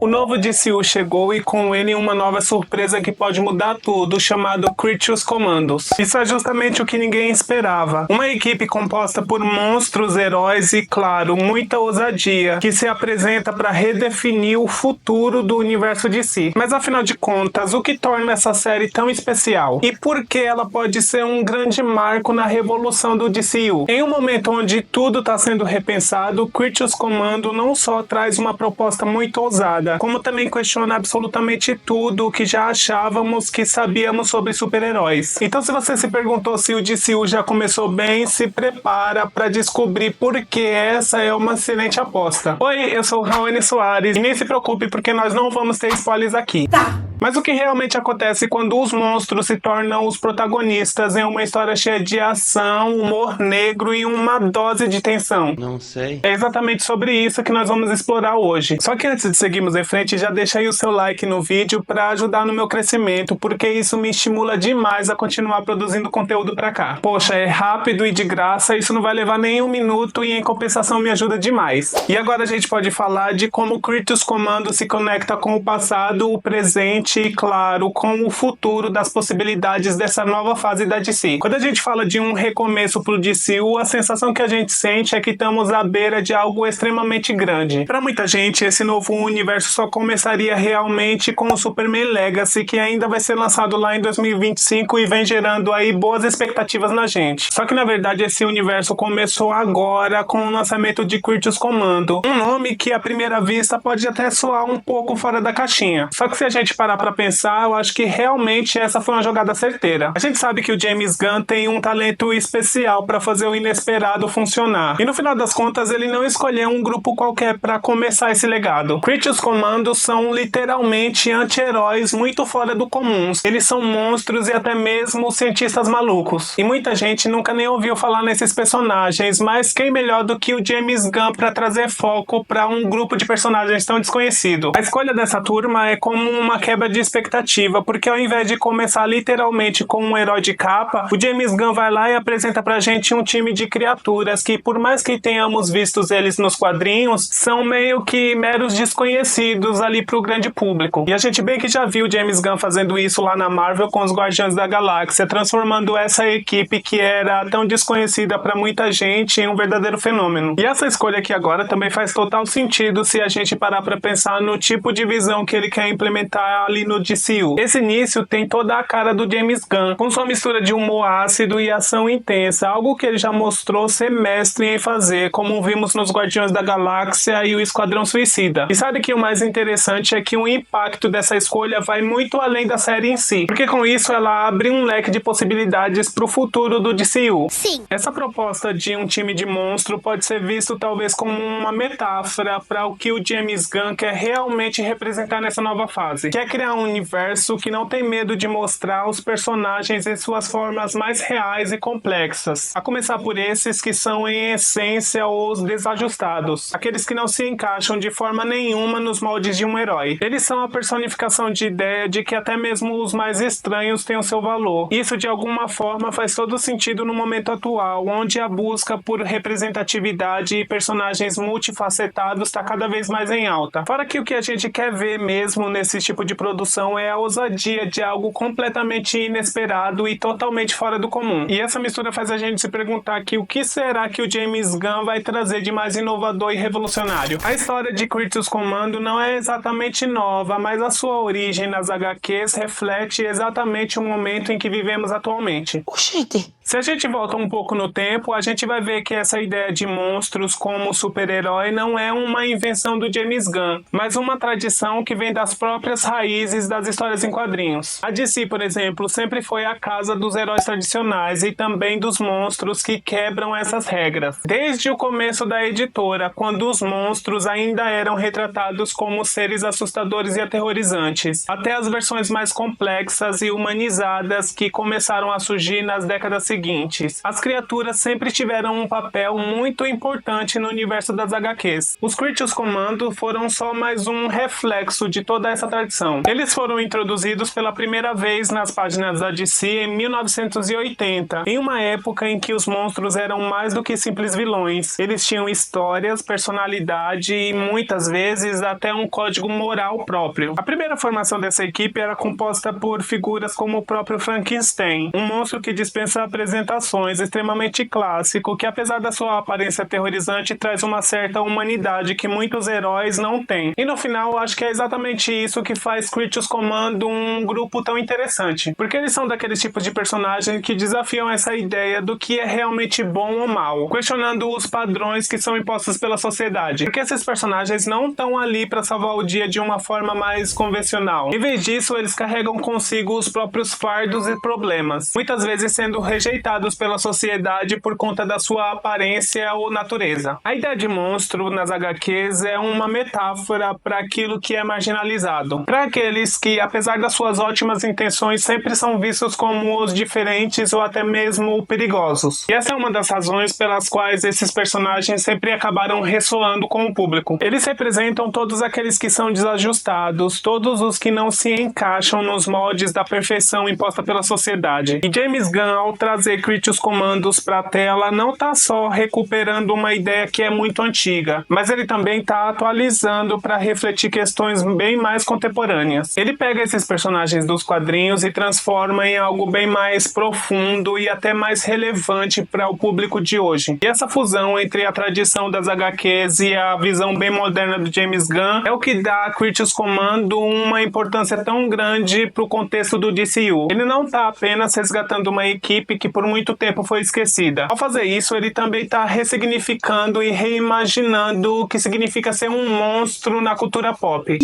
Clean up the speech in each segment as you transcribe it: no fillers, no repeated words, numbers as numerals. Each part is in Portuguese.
O novo DCU chegou e com ele uma nova surpresa que pode mudar tudo, chamado Creatures Commandos. Isso é justamente o que ninguém esperava. Uma equipe composta por monstros, heróis e, claro, muita ousadia, que se apresenta para redefinir o futuro do universo DC. Mas afinal de contas, o que torna essa série tão especial? E por que ela pode ser um grande marco na revolução do DCU? Em um momento onde tudo está sendo repensado, Creatures Commando não só traz uma proposta muito ousada, como também questiona absolutamente tudo o que já achávamos que sabíamos sobre super-heróis. Então, se você se perguntou se o DCU já começou bem, se prepara para descobrir por que essa é uma excelente aposta. Oi, eu sou o Raoni Soares e nem se preocupe porque nós não vamos ter spoilers aqui. Tá. Mas o que realmente acontece quando os monstros se tornam os protagonistas em uma história cheia de ação, humor negro e uma dose de tensão? Não sei. É exatamente sobre isso que nós vamos explorar hoje. Só que antes de seguirmos em frente, já deixa aí o seu like no vídeo para ajudar no meu crescimento, porque isso me estimula demais a continuar produzindo conteúdo pra cá. Poxa, é rápido e de graça, isso não vai levar nem um minuto e em compensação me ajuda demais. E agora a gente pode falar de como o Creatures Commando se conecta com o passado, o presente e, claro, com o futuro das possibilidades dessa nova fase da DC. Quando a gente fala de um recomeço pro DCU, a sensação que a gente sente é que estamos à beira de algo extremamente grande. Para muita gente, esse novo universo só começaria realmente com o Superman Legacy, que ainda vai ser lançado lá em 2025 e vem gerando aí boas expectativas na gente. Só que na verdade esse universo começou agora com o lançamento de Creatures Commando, um nome que à primeira vista pode até soar um pouco fora da caixinha. Só que se a gente parar pra pensar, eu acho que realmente essa foi uma jogada certeira. A gente sabe que o James Gunn tem um talento especial para fazer o inesperado funcionar. E no final das contas, ele não escolheu um grupo qualquer para começar esse legado. Creatures Commando são literalmente anti-heróis muito fora do comum. Eles são monstros e até mesmo cientistas malucos. E muita gente nunca nem ouviu falar nesses personagens, mas quem melhor do que o James Gunn para trazer foco para um grupo de personagens tão desconhecido? A escolha dessa turma é como uma quebra de expectativa, porque ao invés de começar literalmente com um herói de capa, o James Gunn vai lá e apresenta pra gente um time de criaturas que, por mais que tenhamos visto eles nos quadrinhos, são meio que meros desconhecidos ali pro grande público. E a gente bem que já viu o James Gunn fazendo isso lá na Marvel com os Guardiões da Galáxia, transformando essa equipe que era tão desconhecida pra muita gente em um verdadeiro fenômeno. E essa escolha aqui agora também faz total sentido se a gente parar pra pensar no tipo de visão que ele quer implementar ali no DCU. Esse início tem toda a cara do James Gunn, com sua mistura de humor ácido e ação intensa, algo que ele já mostrou ser mestre em fazer, como vimos nos Guardiões da Galáxia e o Esquadrão Suicida. E sabe que o mais interessante é que o impacto dessa escolha vai muito além da série em si, porque com isso ela abre um leque de possibilidades pro futuro do DCU. Sim. Essa proposta de um time de monstro pode ser visto talvez como uma metáfora para o que o James Gunn quer realmente representar nessa nova fase, que é criar um universo que não tem medo de mostrar os personagens em suas formas mais reais e complexas. A começar por esses que são em essência os desajustados, aqueles que não se encaixam de forma nenhuma nos moldes de um herói. Eles são a personificação de ideia de que até mesmo os mais estranhos têm o seu valor. Isso de alguma forma faz todo sentido no momento atual, onde a busca por representatividade e personagens multifacetados está cada vez mais em alta. Fora que o que a gente quer ver mesmo nesse tipo de produção é a ousadia de algo completamente inesperado e totalmente fora do comum. E essa mistura faz a gente se perguntar aqui o que será que o James Gunn vai trazer de mais inovador e revolucionário. A história de Creatures Commando não é exatamente nova, mas a sua origem nas HQs reflete exatamente o momento em que vivemos atualmente. Oxente. Se a gente volta um pouco no tempo, a gente vai ver que essa ideia de monstros como super-herói não é uma invenção do James Gunn, mas uma tradição que vem das próprias raízes das histórias em quadrinhos. A DC, por exemplo, sempre foi a casa dos heróis tradicionais e também dos monstros que quebram essas regras. Desde o começo da editora, quando os monstros ainda eram retratados como seres assustadores e aterrorizantes, até as versões mais complexas e humanizadas que começaram a surgir nas décadas seguintes. seguintes: as criaturas sempre tiveram um papel muito importante no universo das HQs. Os Creatures Commando foram só mais um reflexo de toda essa tradição. Eles foram introduzidos pela primeira vez nas páginas da DC em 1980, em uma época em que os monstros eram mais do que simples vilões. Eles tinham histórias, personalidade e muitas vezes até um código moral próprio. A primeira formação dessa equipe era composta por figuras como o próprio Frankenstein, um monstro que dispensa apresentações, extremamente clássico, que apesar da sua aparência aterrorizante traz uma certa humanidade que muitos heróis não têm. E no final acho que é exatamente isso que faz Creatures Commando um grupo tão interessante, porque eles são daqueles tipos de personagens que desafiam essa ideia do que é realmente bom ou mal, questionando os padrões que são impostos pela sociedade, porque esses personagens não estão ali para salvar o dia de uma forma mais convencional. Em vez disso, eles carregam consigo os próprios fardos e problemas, muitas vezes sendo rejeitados pela sociedade por conta da sua aparência ou natureza. A ideia de monstro nas HQs é uma metáfora para aquilo que é marginalizado, para aqueles que, apesar das suas ótimas intenções, sempre são vistos como os diferentes ou até mesmo perigosos. E essa é uma das razões pelas quais esses personagens sempre acabaram ressoando com o público. Eles representam todos aqueles que são desajustados, todos os que não se encaixam nos moldes da perfeição imposta pela sociedade. E James Gunn, ao trazer Creatures Commandos para a tela, não está só recuperando uma ideia que é muito antiga, mas ele também está atualizando para refletir questões bem mais contemporâneas. Ele pega esses personagens dos quadrinhos e transforma em algo bem mais profundo e até mais relevante para o público de hoje. E essa fusão entre a tradição das HQs e a visão bem moderna do James Gunn é o que dá a Creatures Commando uma importância tão grande para o contexto do DCU. Ele não está apenas resgatando uma equipe que por muito tempo foi esquecida. Ao fazer isso, ele também está ressignificando e reimaginando o que significa ser um monstro na cultura pop.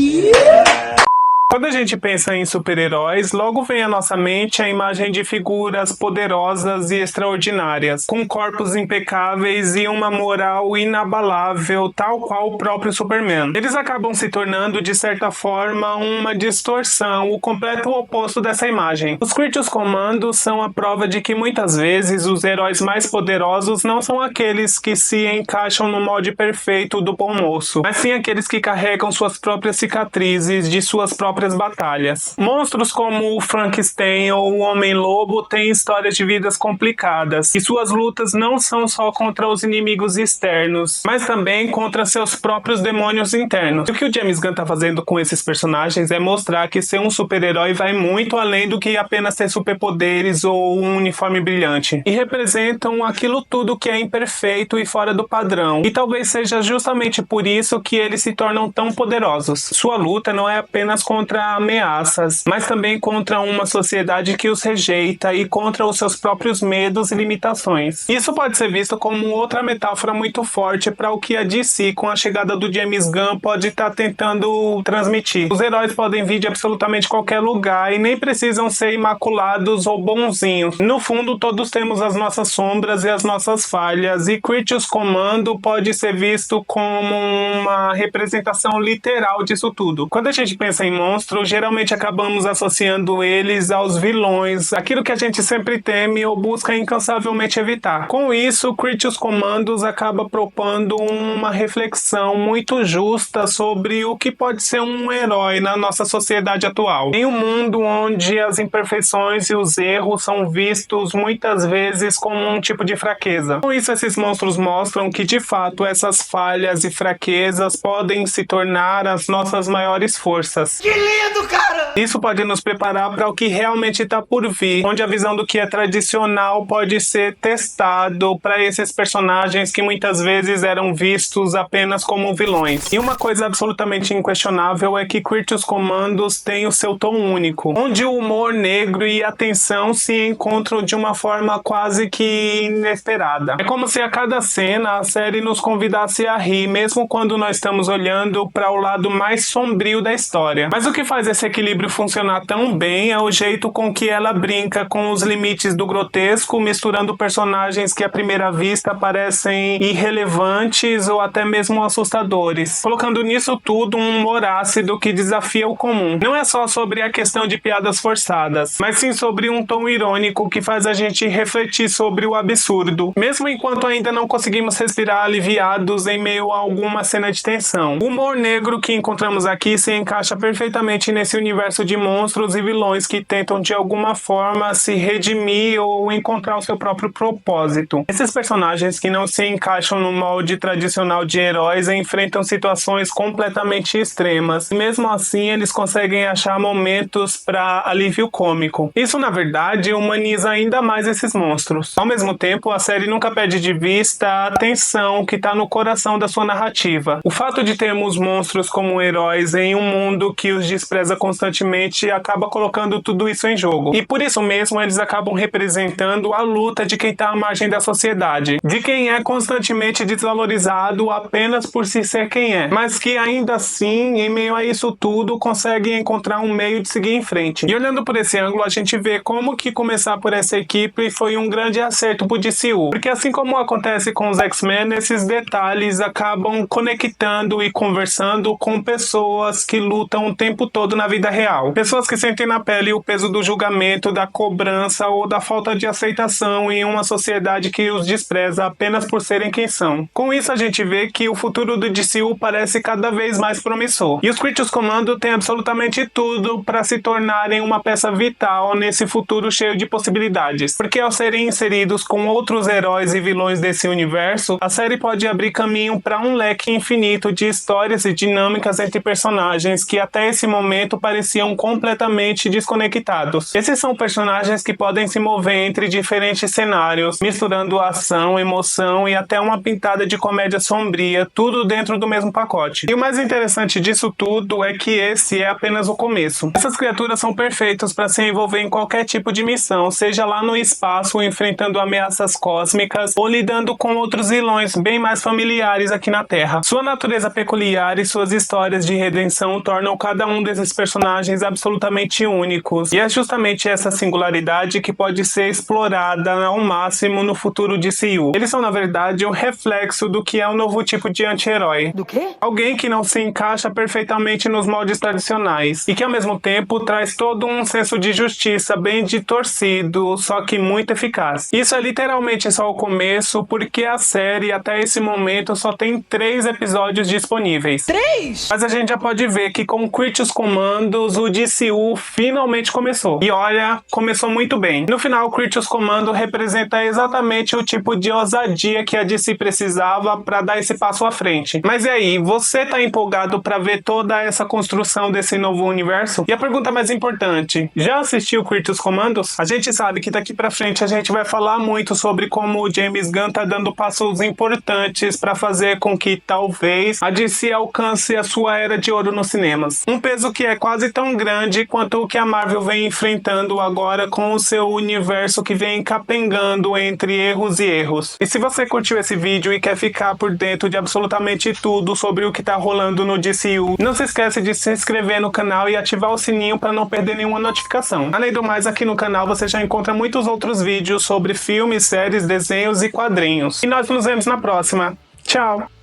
Quando a gente pensa em super-heróis, logo vem à nossa mente a imagem de figuras poderosas e extraordinárias, com corpos impecáveis e uma moral inabalável, tal qual o próprio Superman. Eles acabam se tornando, de certa forma, uma distorção, o completo oposto dessa imagem. Os Creatures Commando são a prova de que muitas vezes os heróis mais poderosos não são aqueles que se encaixam no molde perfeito do bom moço, mas sim aqueles que carregam suas próprias cicatrizes de suas próprias batalhas. Monstros como o Frankenstein ou o Homem-Lobo têm histórias de vidas complicadas, e suas lutas não são só contra os inimigos externos, mas também contra seus próprios demônios internos. E o que o James Gunn tá fazendo com esses personagens é mostrar que ser um super-herói vai muito além do que apenas ter superpoderes ou um uniforme brilhante, e representam aquilo tudo que é imperfeito e fora do padrão, e talvez seja justamente por isso que eles se tornam tão poderosos. Sua luta não é apenas contra ameaças, mas também contra uma sociedade que os rejeita e contra os seus próprios medos e limitações. Isso pode ser visto como outra metáfora muito forte para o que a DC, com a chegada do James Gunn, pode estar tentando transmitir. Os heróis podem vir de absolutamente qualquer lugar e nem precisam ser imaculados ou bonzinhos. No fundo, todos temos as nossas sombras e as nossas falhas, e Creatures Commando pode ser visto como uma representação literal disso tudo. Quando a gente pensa em monstros, geralmente acabamos associando eles aos vilões, aquilo que a gente sempre teme ou busca incansavelmente evitar. Com isso, Creatures Commandos acaba propondo uma reflexão muito justa sobre o que pode ser um herói na nossa sociedade atual. Em um mundo onde as imperfeições e os erros são vistos muitas vezes como um tipo de fraqueza. Com isso, esses monstros mostram que, de fato, essas falhas e fraquezas podem se tornar as nossas maiores forças. Que lindo, cara! Isso pode nos preparar para o que realmente está por vir, onde a visão do que é tradicional pode ser testado para esses personagens que muitas vezes eram vistos apenas como vilões. E uma coisa absolutamente inquestionável é que Creatures Commandos tem o seu tom único, onde o humor negro e a tensão se encontram de uma forma quase que inesperada. É como se a cada cena a série nos convidasse a rir, mesmo quando nós estamos olhando para o lado mais sombrio da história. Mas o que faz esse equilíbrio equilíbrio funcionar tão bem é o jeito com que ela brinca com os limites do grotesco, misturando personagens que à primeira vista parecem irrelevantes ou até mesmo assustadores, colocando nisso tudo um humor ácido que desafia o comum. Não é só sobre a questão de piadas forçadas, mas sim sobre um tom irônico que faz a gente refletir sobre o absurdo, mesmo enquanto ainda não conseguimos respirar aliviados em meio a alguma cena de tensão. O humor negro que encontramos aqui se encaixa perfeitamente nesse universo de monstros e vilões que tentam de alguma forma se redimir ou encontrar o seu próprio propósito. Esses personagens que não se encaixam no molde tradicional de heróis enfrentam situações completamente extremas, e mesmo assim eles conseguem achar momentos para alívio cômico. Isso, na verdade, humaniza ainda mais esses monstros. Ao mesmo tempo, a série nunca perde de vista a tensão que está no coração da sua narrativa. O fato de termos monstros como heróis em um mundo que os despreza constantemente acaba colocando tudo isso em jogo. E por isso mesmo eles acabam representando a luta de quem está à margem da sociedade, de quem é constantemente desvalorizado apenas por se ser quem é, mas que ainda assim, em meio a isso tudo, consegue encontrar um meio de seguir em frente. E olhando por esse ângulo, a gente vê como que começar por essa equipe foi um grande acerto pro DCU, porque assim como acontece com os X-Men, esses detalhes acabam conectando e conversando com pessoas que lutam o tempo todo na vida real. Pessoas que sentem na pele o peso do julgamento, da cobrança ou da falta de aceitação em uma sociedade que os despreza apenas por serem quem são. Com isso, a gente vê que o futuro do DCU parece cada vez mais promissor. E os Creatures Commando têm absolutamente tudo para se tornarem uma peça vital nesse futuro cheio de possibilidades. Porque ao serem inseridos com outros heróis e vilões desse universo, a série pode abrir caminho para um leque infinito de histórias e dinâmicas entre personagens que até esse momento pareciam completamente desconectados. Esses são personagens que podem se mover entre diferentes cenários, misturando ação, emoção e até uma pitada de comédia sombria, tudo dentro do mesmo pacote. E o mais interessante disso tudo é que esse é apenas o começo. Essas criaturas são perfeitas para se envolver em qualquer tipo de missão, seja lá no espaço enfrentando ameaças cósmicas ou lidando com outros vilões bem mais familiares aqui na Terra. Sua natureza peculiar e suas histórias de redenção tornam cada um desses personagens absolutamente únicos, e é justamente essa singularidade que pode ser explorada ao máximo no futuro de DCU. Eles são, na verdade, um reflexo do que é um novo tipo de anti-herói. Do quê? Alguém que não se encaixa perfeitamente nos moldes tradicionais e que ao mesmo tempo traz todo um senso de justiça bem distorcido, só que muito eficaz. Isso é literalmente só o começo, porque a série até esse momento só tem 3 episódios disponíveis. 3? Mas a gente já pode ver que com Creatures Commandos o DCU finalmente começou. E olha, começou muito bem. No final, Creatures Commando representa exatamente o tipo de ousadia que a DC precisava para dar esse passo à frente. Mas e aí, você tá empolgado para ver toda essa construção desse novo universo? E a pergunta mais importante, já assistiu Creatures Commandos? A gente sabe que daqui pra frente a gente vai falar muito sobre como o James Gunn tá dando passos importantes para fazer com que talvez a DC alcance a sua era de ouro nos cinemas. Um peso que é quase tão grande quanto o que a Marvel vem enfrentando agora com o seu universo que vem capengando entre erros e erros. E se você curtiu esse vídeo e quer ficar por dentro de absolutamente tudo sobre o que tá rolando no DCU, não se esquece de se inscrever no canal e ativar o sininho para não perder nenhuma notificação. Além do mais, aqui no canal você já encontra muitos outros vídeos sobre filmes, séries, desenhos e quadrinhos. E nós nos vemos na próxima. Tchau!